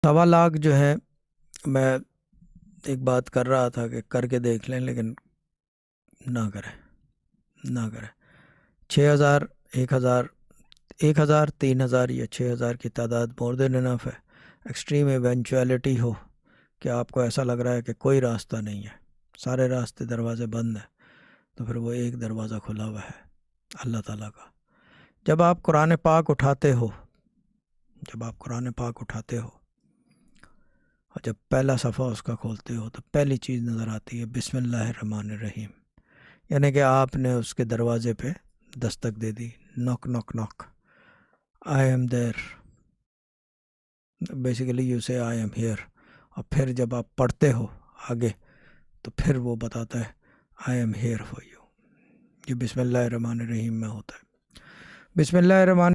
1.25 لاکھ جو ہے، میں ایک بات کر رہا تھا کہ کر کے دیکھ لیں، لیکن نہ کریں 6,000 1,000 1,000 3,000 یا 6,000 کی تعداد مور دین انف ہے۔ ایکسٹریم ایونچویلٹی ہو کہ آپ کو ایسا لگ رہا ہے کہ کوئی راستہ نہیں ہے، سارے راستے دروازے بند ہیں، تو پھر وہ ایک دروازہ کھلا ہوا ہے، اللہ تعالیٰ کا۔ جب آپ قرآن پاک اٹھاتے ہو اور جب پہلا صفحہ اس کا کھولتے ہو تو پہلی چیز نظر آتی ہے بسم اللہ الرحمن الرحیم، یعنی کہ آپ نے اس کے دروازے پہ دستک دے دی، knock knock knock, I am there, basically you say I am here. اور پھر جب آپ پڑھتے ہو آگے تو پھر وہ بتاتا ہے I am here for you. یہ بسم اللہ الرحمن الرحیم میں ہوتا ہے۔ بسم اللہ الرحمن